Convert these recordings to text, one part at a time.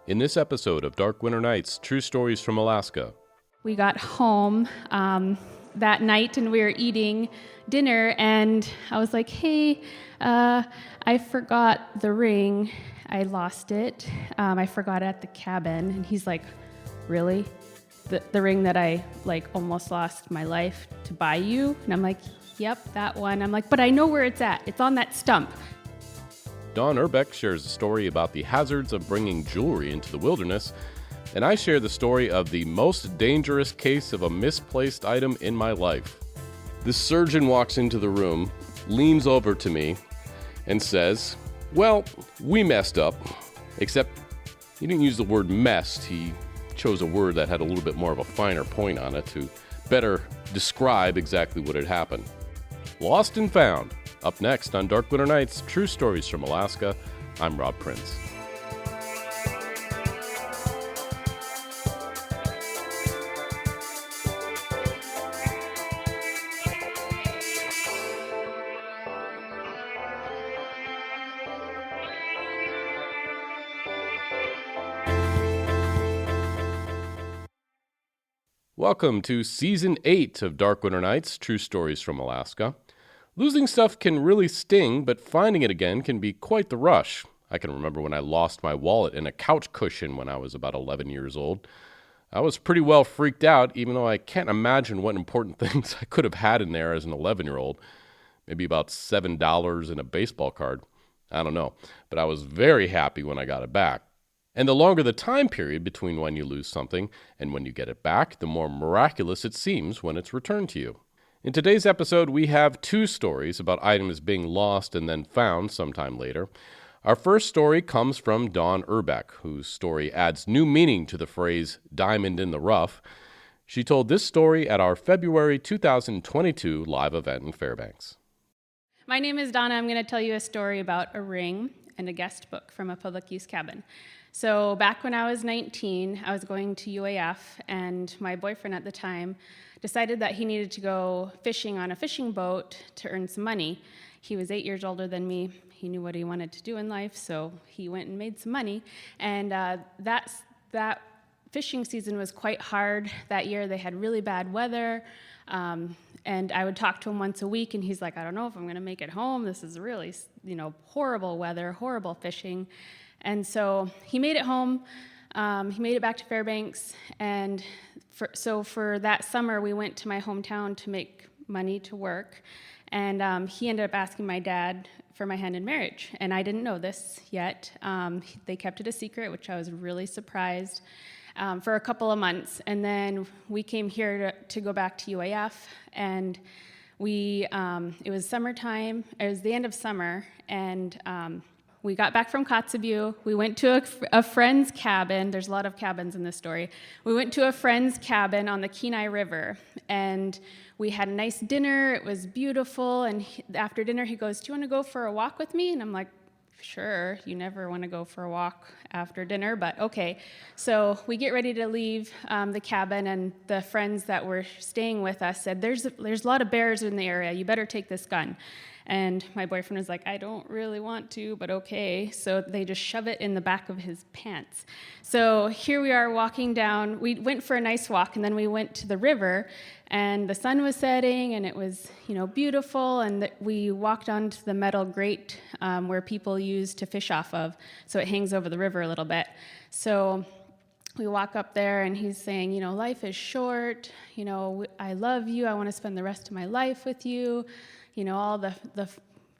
In this episode of Dark Winter Nights, True Stories from Alaska. We got home that night and we were eating dinner and I was like, hey, I forgot the ring. I lost it. I forgot it at the cabin. And he's like, really? The ring that I almost lost my life to buy you? And I'm like, yep, that one. I'm like, but I know where it's at. It's on that stump. Don Erbeck shares a story about the hazards of bringing jewelry into the wilderness, and I share the story of the most dangerous case of a misplaced item in my life. The surgeon walks into the room, leans over to me, and says, well, we messed up, except he didn't use the word messed. He chose a word that had a little bit more of a finer point on it to better describe exactly what had happened. Lost and Found. Up next on Dark Winter Nights, True Stories from Alaska, I'm Rob Prince. Welcome to Season 8 of Dark Winter Nights, True Stories from Alaska. Losing stuff can really sting, but finding it again can be quite the rush. I can remember when I lost my wallet and a couch cushion when I was about 11 years old. I was pretty well freaked out, even though I can't imagine what important things I could have had in there as an 11-year-old. Maybe about $7 and a baseball card. I don't know, but I was very happy when I got it back. And the longer the time period between when you lose something and when you get it back, the more miraculous it seems when it's returned to you. In today's episode, we have two stories about items being lost and then found sometime later. Our first story comes from Dawn Erbeck, whose story adds new meaning to the phrase diamond in the rough. She told this story at our February 2022 live event in Fairbanks. My name is Donna. I'm going to tell you a story about a ring and a guest book from a public use cabin. So back when I was 19, I was going to UAF, and my boyfriend at the time decided that he needed to go fishing on a fishing boat to earn some money. He was 8 years older than me. He knew what he wanted to do in life, so he went and made some money. And that fishing season was quite hard that year. They had really bad weather, and I would talk to him once a week, and he's like, I don't know if I'm going to make it home. This is really, horrible weather, horrible fishing. And so he made it home. He made it back to Fairbanks, and for that summer, we went to my hometown to make money to work, and he ended up asking my dad for my hand in marriage, and I didn't know this yet. They kept it a secret, which I was really surprised, for a couple of months, and then we came here to go back to UAF, and it was summertime. It was the end of summer, and we got back from Kotzebue. We went to a friend's cabin. There's a lot of cabins in this story. We went to a friend's cabin on the Kenai River, and we had a nice dinner. It was beautiful, and after dinner, he goes, do you want to go for a walk with me? And I'm like, sure. You never want to go for a walk after dinner, but okay. So we get ready to leave the cabin, and the friends that were staying with us said, there's a lot of bears in the area. You better take this gun. And my boyfriend was like, I don't really want to, but okay. So they just shove it in the back of his pants. So here we are walking down. We went for a nice walk, and then we went to the river, and the sun was setting, and it was, beautiful. And we walked onto the metal grate where people use to fish off of. So it hangs over the river a little bit. So we walk up there, and he's saying, life is short. I love you. I want to spend the rest of my life with you. All the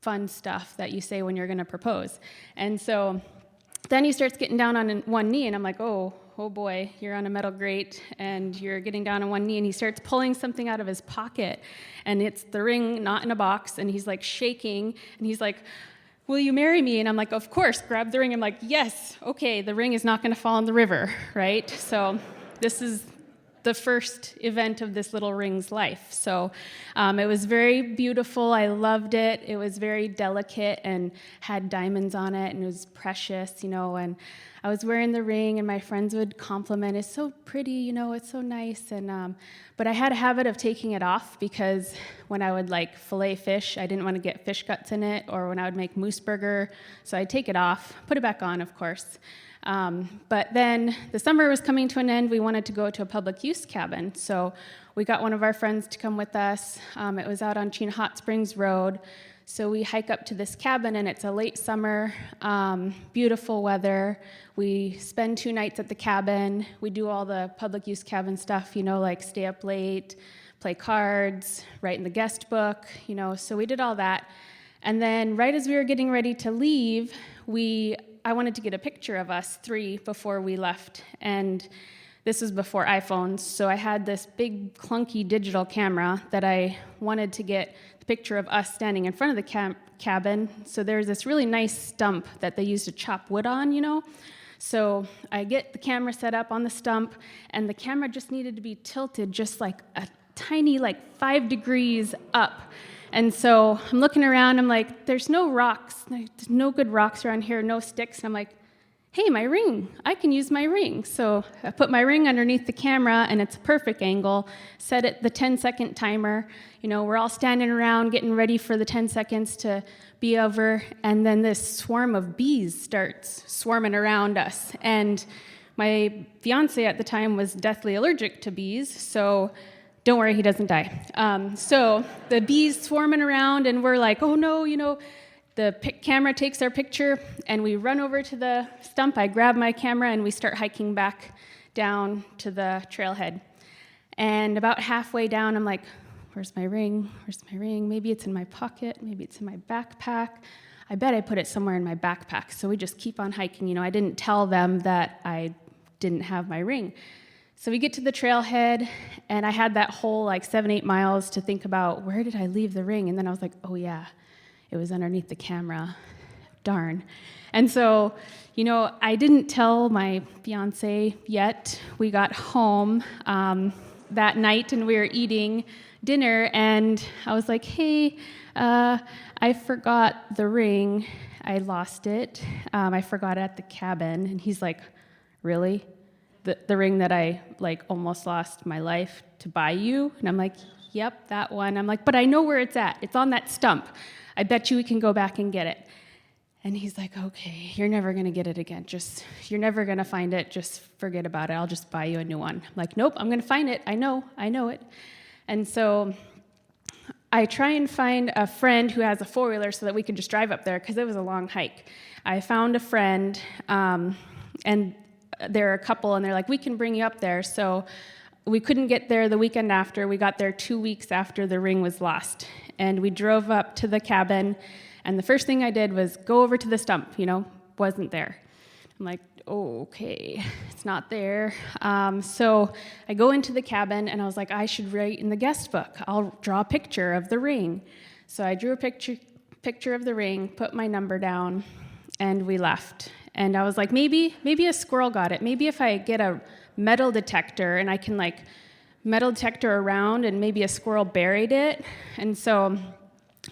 fun stuff that you say when you're going to propose. And so then he starts getting down on one knee, and I'm like, oh boy, you're on a metal grate, and you're getting down on one knee, and he starts pulling something out of his pocket, and it's the ring, not in a box, and he's like shaking, and he's like, will you marry me? And I'm like, of course, grab the ring. I'm like, yes, okay, the ring is not going to fall in the river, right? So this is the first event of this little ring's life. So it was very beautiful. I loved it. It was very delicate and had diamonds on it, and it was precious, and I was wearing the ring, and my friends would compliment, it's so pretty, it's so nice. And but I had a habit of taking it off, because when I would fillet fish, I didn't want to get fish guts in it, or when I would make moose burger, so I'd take it off, put it back on, of course. But then the summer was coming to an end. We wanted to go to a public use cabin, so we got one of our friends to come with us. It was out on Chena Hot Springs Road. So we hike up to this cabin, and it's a late summer, beautiful weather. We spend 2 nights at the cabin. We do all the public use cabin stuff, like stay up late, play cards, write in the guest book, so we did all that. And then right as we were getting ready to leave, I wanted to get a picture of us 3 before we left, and this was before iPhones, so I had this big clunky digital camera that I wanted to get the picture of us standing in front of the cabin. So there's this really nice stump that they used to chop wood on, So I get the camera set up on the stump, and the camera just needed to be tilted just a tiny 5 degrees up. And so I'm looking around, I'm like, there's no rocks, there's no good rocks around here, no sticks. And I'm like, hey, my ring, I can use my ring. So I put my ring underneath the camera, and it's a perfect angle, set it the 10-second timer. We're all standing around getting ready for the 10 seconds to be over, and then this swarm of bees starts swarming around us. And my fiance at the time was deathly allergic to bees, so don't worry, he doesn't die. So the bees swarming around, and we're like, oh no, the camera takes our picture, and we run over to the stump. I grab my camera, and we start hiking back down to the trailhead. And about halfway down, I'm like, where's my ring? Where's my ring? Maybe it's in my pocket. Maybe it's in my backpack. I bet I put it somewhere in my backpack. So we just keep on hiking. I didn't tell them that I didn't have my ring. So we get to the trailhead, and I had that whole 7-8 miles to think about, where did I leave the ring? And then I was like, oh yeah, it was underneath the camera. Darn. And so, I didn't tell my fiance yet. We got home that night, and we were eating dinner, and I was like, hey, I forgot the ring. I lost it. I forgot it at the cabin. And he's like, really? The ring that I almost lost my life to buy you? And I'm like, yep, that one. I'm like, but I know where it's at. It's on that stump. I bet you we can go back and get it. And he's like, okay, you're never going to get it again. You're never going to find it. Just forget about it. I'll just buy you a new one. I'm like, nope, I'm going to find it. I know it. And so I try and find a friend who has a 4-wheeler so that we could just drive up there, because it was a long hike. I found a friend, and they're a couple, and they're like, we can bring you up there. So we couldn't get there the weekend after. We got there 2 weeks after the ring was lost. And we drove up to the cabin, and the first thing I did was go over to the stump, wasn't there. I'm like, oh, okay, it's not there. So I go into the cabin, and I was like, I should write in the guest book. I'll draw a picture of the ring. So I drew a picture of the ring, put my number down, and we left. And I was like, maybe a squirrel got it. Maybe if I get a metal detector and I can metal detector around, and maybe a squirrel buried it. And so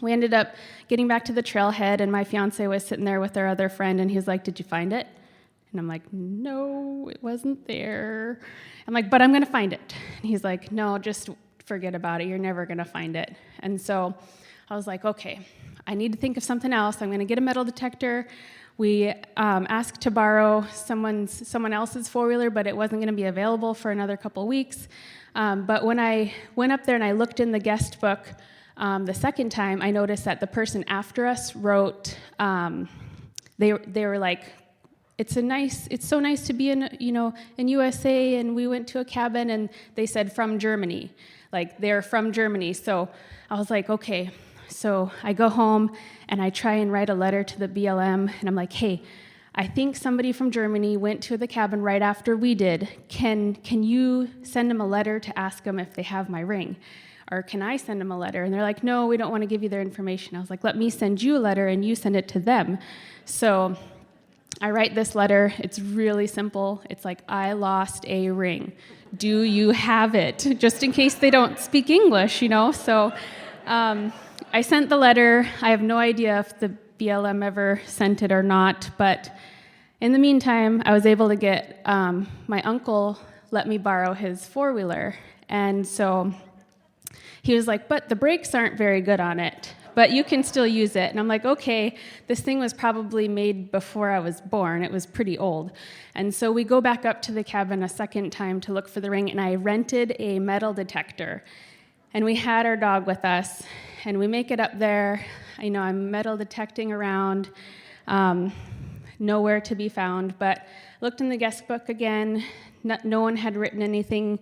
we ended up getting back to the trailhead, and my fiance was sitting there with our other friend, and he was like, did you find it? And I'm like, no, it wasn't there. I'm like, but I'm going to find it. And he's like, no, just forget about it. You're never going to find it. And so I was like, okay, I need to think of something else. I'm going to get a metal detector. We asked to borrow someone else's 4-wheeler, but it wasn't going to be available for another couple weeks. But when I went up there and I looked in the guest book the second time, I noticed that the person after us wrote, they were like, it's so nice to be in USA, and we went to a cabin, and they said from Germany, they're from Germany. So I was like, okay. So I go home, and I try and write a letter to the BLM, and I'm like, hey, I think somebody from Germany went to the cabin right after we did. Can you send them a letter to ask them if they have my ring? Or can I send them a letter? And they're like, no, we don't want to give you their information. I was like, let me send you a letter, and you send it to them. So I write this letter. It's really simple. It's like, I lost a ring. Do you have it? Just in case they don't speak English, So I sent the letter. I have no idea if the BLM ever sent it or not, but in the meantime, I was able to get, my uncle let me borrow his four-wheeler, and so he was like, but the brakes aren't very good on it, but you can still use it. And I'm like, okay, this thing was probably made before I was born. It was pretty old. And so we go back up to the cabin a second time to look for the ring, and I rented a metal detector. And we had our dog with us, and we make it up there. I'm metal detecting around, nowhere to be found, but looked in the guest book again. No one had written anything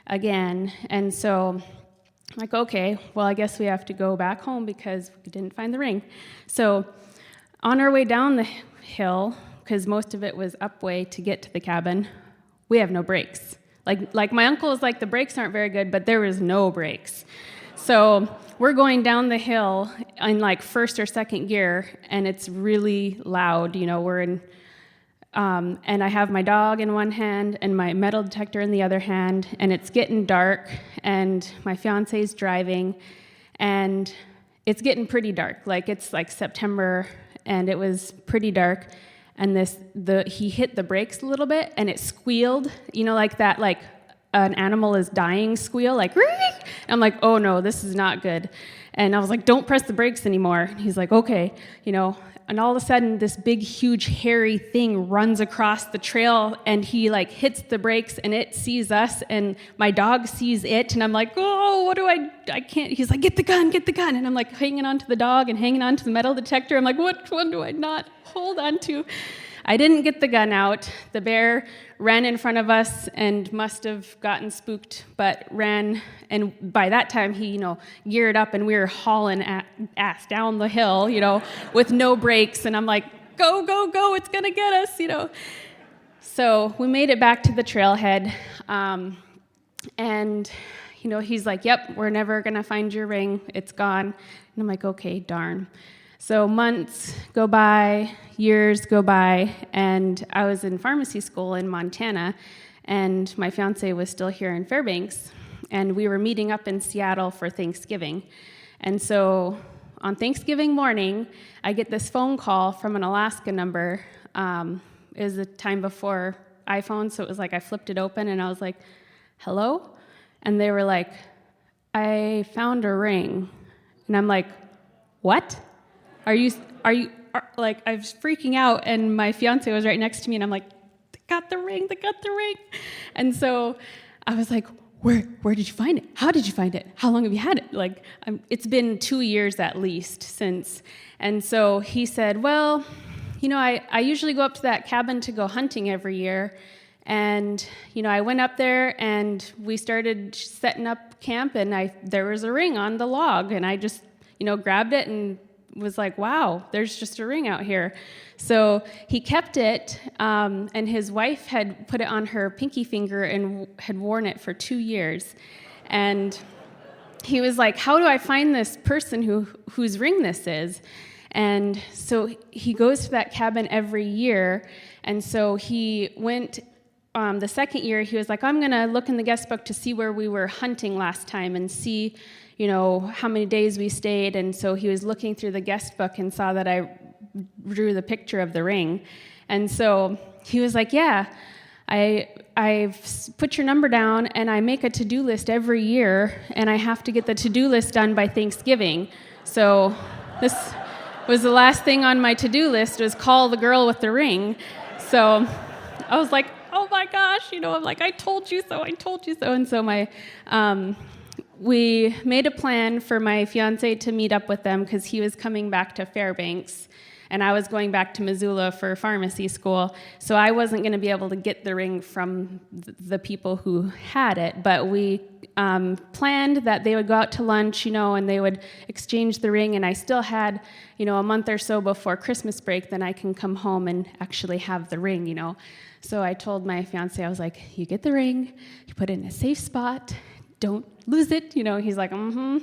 again. And so I'm like, okay, well, I guess we have to go back home because we didn't find the ring. So on our way down the hill, because most of it was upway to get to the cabin, we have no brakes. Like my uncle is like, the brakes aren't very good, but there was no brakes. So we're going down the hill in like first or second gear, and it's really loud. We're in, and I have my dog in one hand and my metal detector in the other hand, and it's getting dark, and my fiance's driving, and it's getting pretty dark. Like it's like September, and it was pretty dark, and he hit the brakes a little bit, and it squealed, like that, like an animal is dying squeal, like, Ree! I'm like, oh no, this is not good. And I was like, don't press the brakes anymore. And he's like, okay, and all of a sudden this big, huge, hairy thing runs across the trail, and he like hits the brakes, and it sees us, and my dog sees it, and I'm like, oh, what do I can't, he's like, get the gun, and I'm like hanging on to the dog and hanging on to the metal detector. I'm like, what one do I not hold on to? I didn't get the gun out. The bear ran in front of us and must have gotten spooked, but ran, and by that time he, geared up, and we were hauling ass down the hill, with no brakes, and I'm like, go, go, go, it's gonna get us, So we made it back to the trailhead, and, he's like, yep, we're never gonna find your ring, it's gone. And I'm like, okay, darn. So months go by, years go by, and I was in pharmacy school in Montana, and my fiance was still here in Fairbanks, and we were meeting up in Seattle for Thanksgiving. And so on Thanksgiving morning, I get this phone call from an Alaska number. It was the time before iPhone, so it was like I flipped it open, and I was like, hello? And they were like, I found a ring. And I'm like, what? Are you, like, I was freaking out, and my fiance was right next to me, and I'm like, they got the ring. And so I was like, where did you find it? How did you find it? How long have you had it? Like, it's been 2 years at least since. And so he said, well, I usually go up to that cabin to go hunting every year, and, I went up there, and we started setting up camp, and there was a ring on the log, and I just, grabbed it and was like, wow, there's just a ring out here. So he kept it, and his wife had put it on her pinky finger and had worn it for 2 years. And he was like, how do I find this person whose ring this is? And so he goes to that cabin every year, and so he went, the second year, he was like, I'm going to look in the guest book to see where we were hunting last time and see how many days we stayed. And so he was looking through the guest book and saw that I drew the picture of the ring. And so he was like, yeah, I've put your number down, and I make a to-do list every year, and I have to get the to-do list done by Thanksgiving. So this was the last thing on my to-do list, was call the girl with the ring. So I was like, oh my gosh, I'm like, I told you so. And so we made a plan for my fiance to meet up with them, because he was coming back to Fairbanks, and I was going back to Missoula for pharmacy school, so I wasn't going to be able to get the ring from the people who had it, but we planned that they would go out to lunch, and they would exchange the ring, and I still had, a month or so before Christmas break, then I can come home and actually have the ring, So I told my fiance, I was like, you get the ring, you put it in a safe spot, don't lose it. He's like,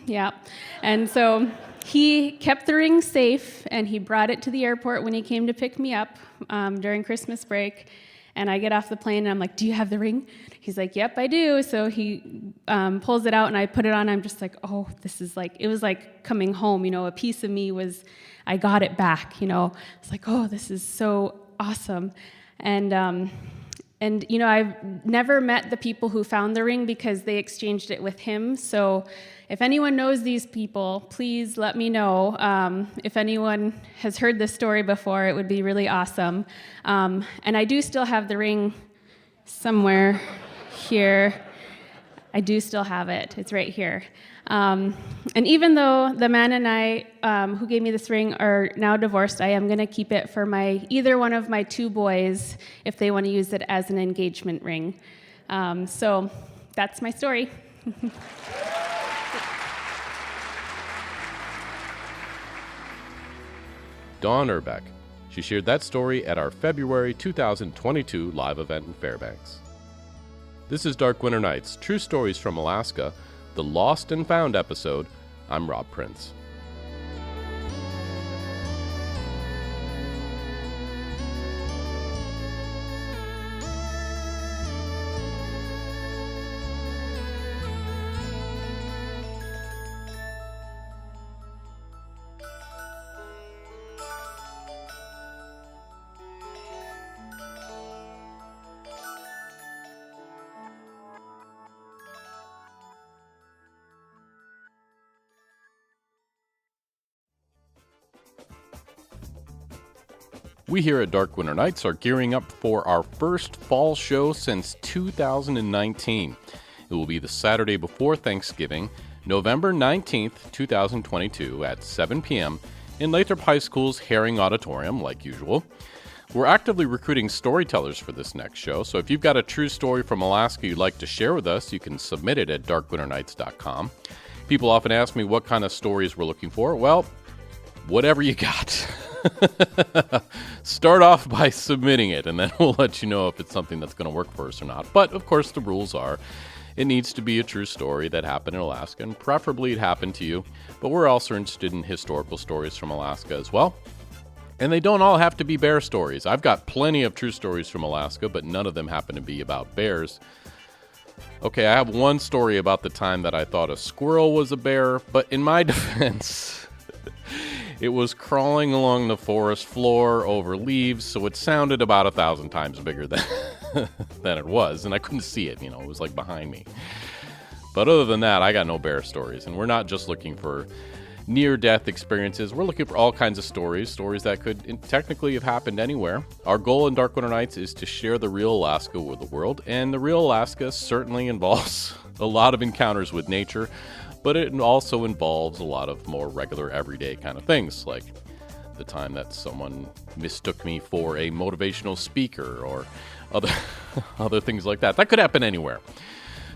yeah. And so he kept the ring safe, and he brought it to the airport when he came to pick me up during Christmas break. And I get off the plane, and I'm like, do you have the ring? He's like, yep, I do. So he pulls it out, and I put it on. I'm just like, oh, this is like, it was like coming home. A piece of me I got it back. It's like, oh, this is so awesome. And I've never met the people who found the ring because they exchanged it with him. So if anyone knows these people, please let me know. If anyone has heard this story before, it would be really awesome. And I do still have the ring somewhere here. I do still have it. It's right here. And even though the man and I who gave me this ring are now divorced, I am going to keep it for either one of my 2 boys if they want to use it as an engagement ring. So that's my story. Dawn Erbeck. She shared that story at our February 2022 live event in Fairbanks. This is Dark Winter Nights, True Stories from Alaska, the Lost and Found episode. I'm Rob Prince. We here at Dark Winter Nights are gearing up for our first fall show since 2019. It will be the Saturday before Thanksgiving, November 19th, 2022 at 7 p.m. in Lathrop High School's Herring Auditorium, like usual. We're actively recruiting storytellers for this next show, so if you've got a true story from Alaska you'd like to share with us, you can submit it at darkwinternights.com. People often ask me what kind of stories we're looking for. Well, whatever you got. Start off by submitting it, and then we'll let you know if it's something that's going to work for us or not. But, of course, the rules are it needs to be a true story that happened in Alaska, and preferably it happened to you. But we're also interested in historical stories from Alaska as well. And they don't all have to be bear stories. I've got plenty of true stories from Alaska, but none of them happen to be about bears. Okay, I have one story about the time that I thought a squirrel was a bear, but in my defense, it was crawling along the forest floor over leaves, so it sounded about 1,000 times bigger than than it was, and I couldn't see it, it was like behind me. But other than that, I got no bear stories, and we're not just looking for near-death experiences. We're looking for all kinds of stories that could technically have happened anywhere. Our goal in Dark Winter Nights is to share the real Alaska with the world, and the real Alaska certainly involves a lot of encounters with nature, but it also involves a lot of more regular, everyday kind of things, like the time that someone mistook me for a motivational speaker or other things like that. That could happen anywhere.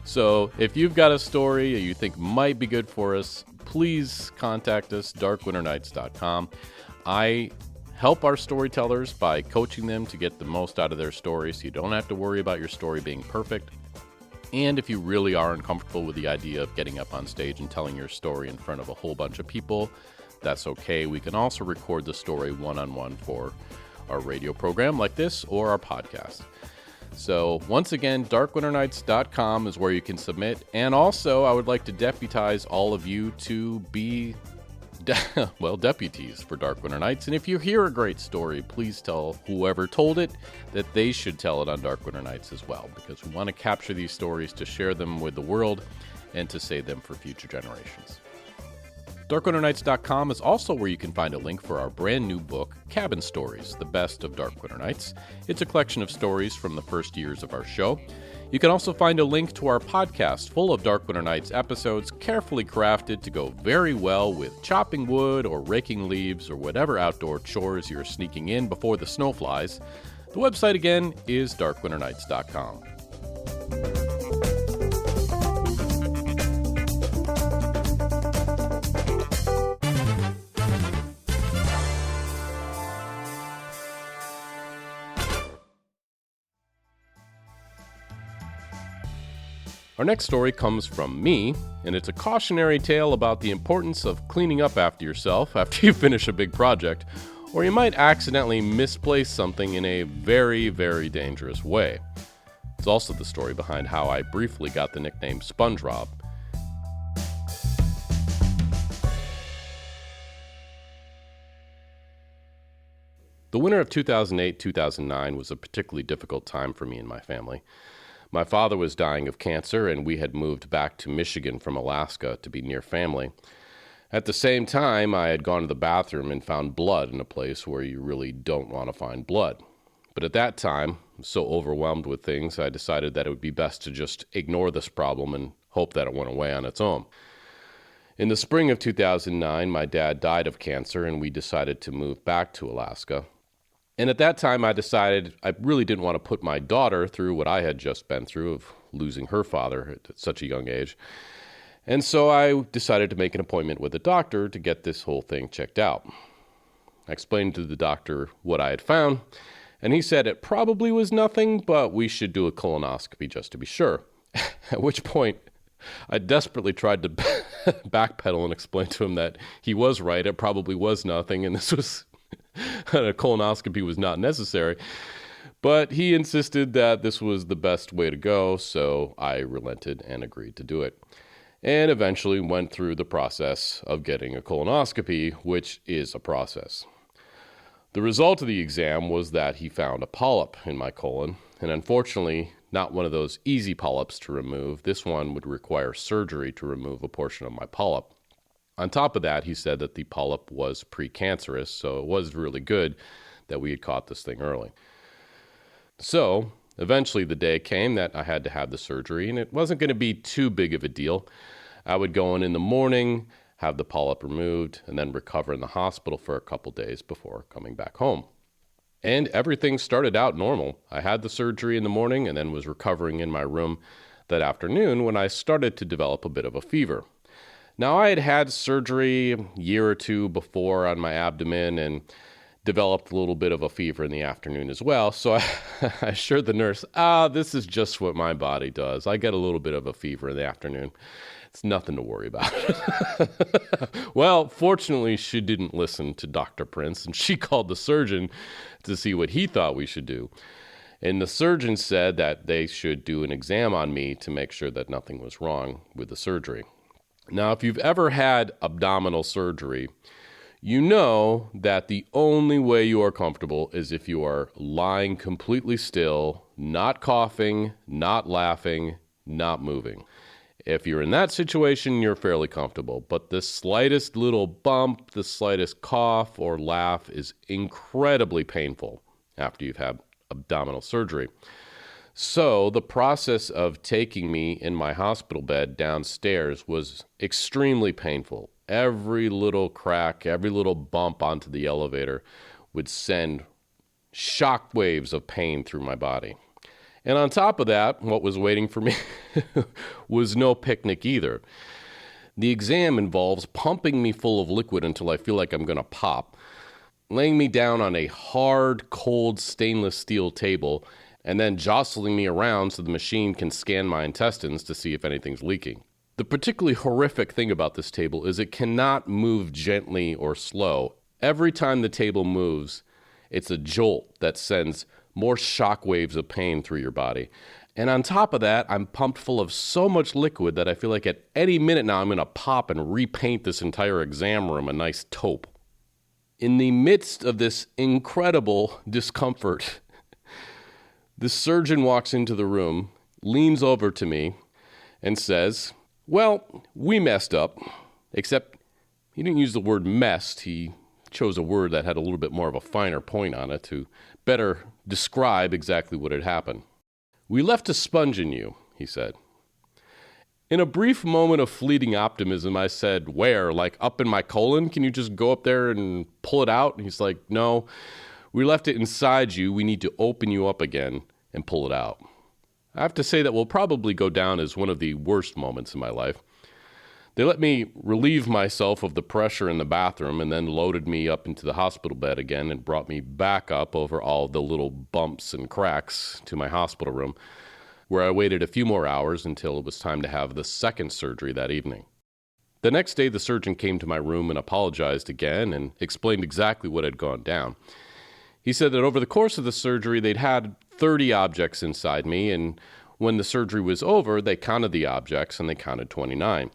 So if you've got a story that you think might be good for us, please contact us, darkwinternights.com. I help our storytellers by coaching them to get the most out of their story, so you don't have to worry about your story being perfect. And if you really are uncomfortable with the idea of getting up on stage and telling your story in front of a whole bunch of people, that's okay. We can also record the story one-on-one for our radio program like this or our podcast. So once again, darkwinternights.com is where you can submit. And also, I would like to deputize all of you to be, deputies for Dark Winter Nights. And if you hear a great story, please tell whoever told it that they should tell it on Dark Winter Nights as well, because we want to capture these stories to share them with the world and to save them for future generations. DarkWinterNights.com is also where you can find a link for our brand new book, Cabin Stories, The Best of Dark Winter Nights. It's a collection of stories from the first years of our show. You can also find a link to our podcast full of Dark Winter Nights episodes carefully crafted to go very well with chopping wood or raking leaves or whatever outdoor chores you're sneaking in before the snow flies. The website again is darkwinternights.com. Our next story comes from me, and it's a cautionary tale about the importance of cleaning up after yourself after you finish a big project, or you might accidentally misplace something in a very, very dangerous way. It's also the story behind how I briefly got the nickname Sponge Rob. The winter of 2008-2009 was a particularly difficult time for me and my family. My father was dying of cancer, and we had moved back to Michigan from Alaska to be near family. At the same time, I had gone to the bathroom and found blood in a place where you really don't want to find blood. But at that time, I was so overwhelmed with things, I decided that it would be best to just ignore this problem and hope that it went away on its own. In the spring of 2009, my dad died of cancer, and we decided to move back to Alaska. And at that time, I decided I really didn't want to put my daughter through what I had just been through of losing her father at such a young age. And so I decided to make an appointment with a doctor to get this whole thing checked out. I explained to the doctor what I had found, and he said it probably was nothing, but we should do a colonoscopy just to be sure. At which point, I desperately tried to backpedal and explain to him that he was right, it probably was nothing, and this was a colonoscopy was not necessary. But he insisted that this was the best way to go, so I relented and agreed to do it. And eventually went through the process of getting a colonoscopy, which is a process. The result of the exam was that he found a polyp in my colon, and unfortunately, not one of those easy polyps to remove. This one would require surgery to remove a portion of my polyp. On top of that, he said that the polyp was precancerous, so it was really good that we had caught this thing early. So, eventually the day came that I had to have the surgery, and it wasn't going to be too big of a deal. I would go in the morning, have the polyp removed, and then recover in the hospital for a couple days before coming back home. And everything started out normal. I had the surgery in the morning and then was recovering in my room that afternoon when I started to develop a bit of a fever. Now, I had had surgery a year or two before on my abdomen and developed a little bit of a fever in the afternoon as well. So I assured the nurse, this is just what my body does. I get a little bit of a fever in the afternoon. It's nothing to worry about. Well, fortunately, she didn't listen to Dr. Prince, and she called the surgeon to see what he thought we should do. And the surgeon said that they should do an exam on me to make sure that nothing was wrong with the surgery. Now, if you've ever had abdominal surgery, you know that the only way you are comfortable is if you are lying completely still, not coughing, not laughing, not moving. If you're in that situation, you're fairly comfortable. But the slightest little bump, the slightest cough or laugh is incredibly painful after you've had abdominal surgery. So the process of taking me in my hospital bed downstairs was extremely painful. Every little crack, every little bump onto the elevator would send shock waves of pain through my body. And on top of that, what was waiting for me was no picnic either. The exam involves pumping me full of liquid until I feel like I'm going to pop, laying me down on a hard, cold stainless steel table, and then jostling me around so the machine can scan my intestines to see if anything's leaking. The particularly horrific thing about this table is it cannot move gently or slow. Every time the table moves, it's a jolt that sends more shock waves of pain through your body. And on top of that, I'm pumped full of so much liquid that I feel like at any minute now I'm going to pop and repaint this entire exam room a nice taupe. In the midst of this incredible discomfort, the surgeon walks into the room, leans over to me, and says, "Well, we messed up," except he didn't use the word messed. He chose a word that had a little bit more of a finer point on it to better describe exactly what had happened. "We left a sponge in you," he said. In a brief moment of fleeting optimism, I said, "Where? Like up in my colon? Can you just go up there and pull it out?" And he's like, "No, we left it inside you. We need to open you up again and pull it out." I have to say that will probably go down as one of the worst moments in my life. They let me relieve myself of the pressure in the bathroom and then loaded me up into the hospital bed again and brought me back up over all the little bumps and cracks to my hospital room. where I waited a few more hours until it was time to have the second surgery that evening. The next day, the surgeon came to my room and apologized again and explained exactly what had gone down. He said that over the course of the surgery, they'd had 30 objects inside me, and when the surgery was over, they counted the objects and they counted 29.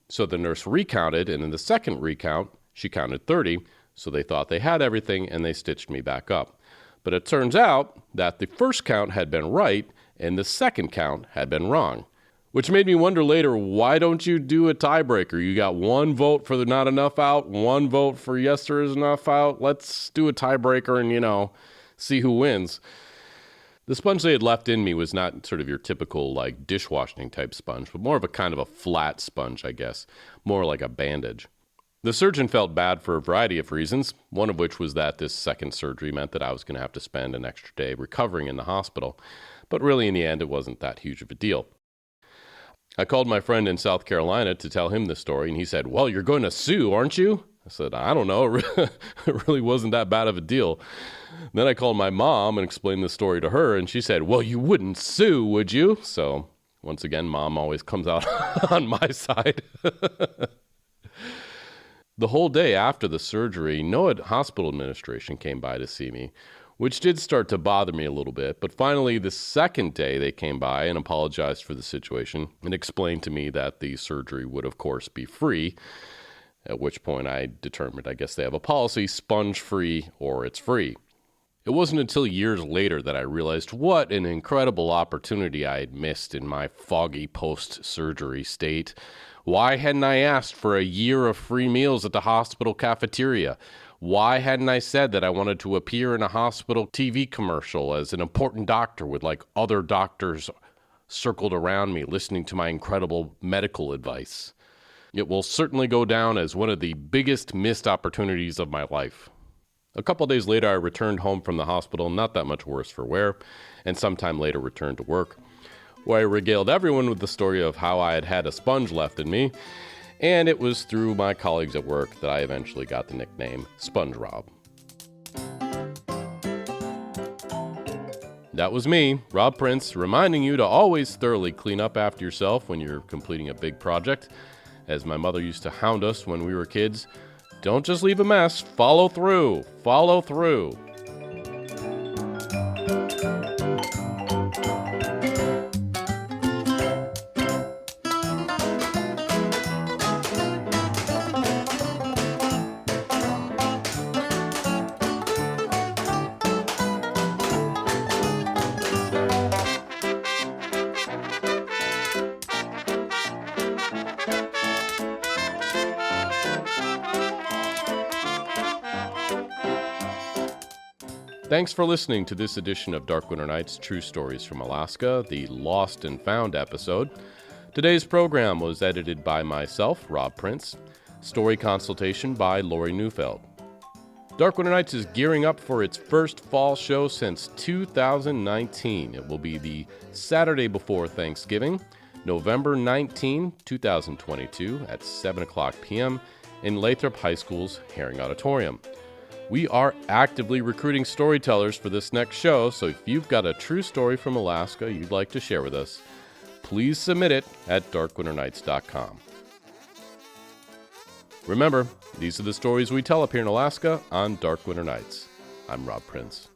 So the nurse recounted, and in the second recount, she counted 30, so they thought they had everything and they stitched me back up. But it turns out that the first count had been right and the second count had been wrong. Which made me wonder later, why don't you do a tiebreaker? You got one vote for the not enough out, one vote for yes, there is enough out. Let's do a tiebreaker and, see who wins. The sponge they had left in me was not sort of your typical, dishwashing type sponge, but more of a kind of a flat sponge, I guess. More like a bandage. The surgeon felt bad for a variety of reasons, one of which was that this second surgery meant that I was going to have to spend an extra day recovering in the hospital. But really, in the end, it wasn't that huge of a deal. I called my friend in South Carolina to tell him the story, and he said, "Well, you're going to sue, aren't you?" I said, "I don't know. It really wasn't that bad of a deal." Then I called my mom and explained the story to her, and she said, "Well, you wouldn't sue, would you?" So, once again, Mom always comes out on my side. The whole day after the surgery, no hospital administration came by to see me, which did start to bother me a little bit. But finally, the second day, they came by and apologized for the situation and explained to me that the surgery would, of course, be free, at which point I determined, I guess they have a policy, sponge free or it's free. It wasn't until years later that I realized what an incredible opportunity I had missed in my foggy post-surgery state. Why hadn't I asked for a year of free meals at the hospital cafeteria? Why hadn't I said that I wanted to appear in a hospital TV commercial as an important doctor with other doctors circled around me listening to my incredible medical advice? It will certainly go down as one of the biggest missed opportunities of my life. A couple days later, I returned home from the hospital, not that much worse for wear, and sometime later returned to work, where I regaled everyone with the story of how I had had a sponge left in me, and it was through my colleagues at work that I eventually got the nickname Sponge Rob. That was me, Rob Prince, reminding you to always thoroughly clean up after yourself when you're completing a big project. As my mother used to hound us when we were kids, don't just leave a mess, follow through, follow through. Thanks for listening to this edition of Dark Winter Nights True Stories from Alaska, the Lost and Found episode. Today's program was edited by myself, Rob Prince. Story consultation by Lori Neufeld. Dark Winter Nights is gearing up for its first fall show since 2019. It will be the Saturday before Thanksgiving, November 19, 2022 at 7 o'clock p.m. in Lathrop High School's Herring Auditorium. We are actively recruiting storytellers for this next show, so if you've got a true story from Alaska you'd like to share with us, please submit it at darkwinternights.com. Remember, these are the stories we tell up here in Alaska on Dark Winter Nights. I'm Rob Prince.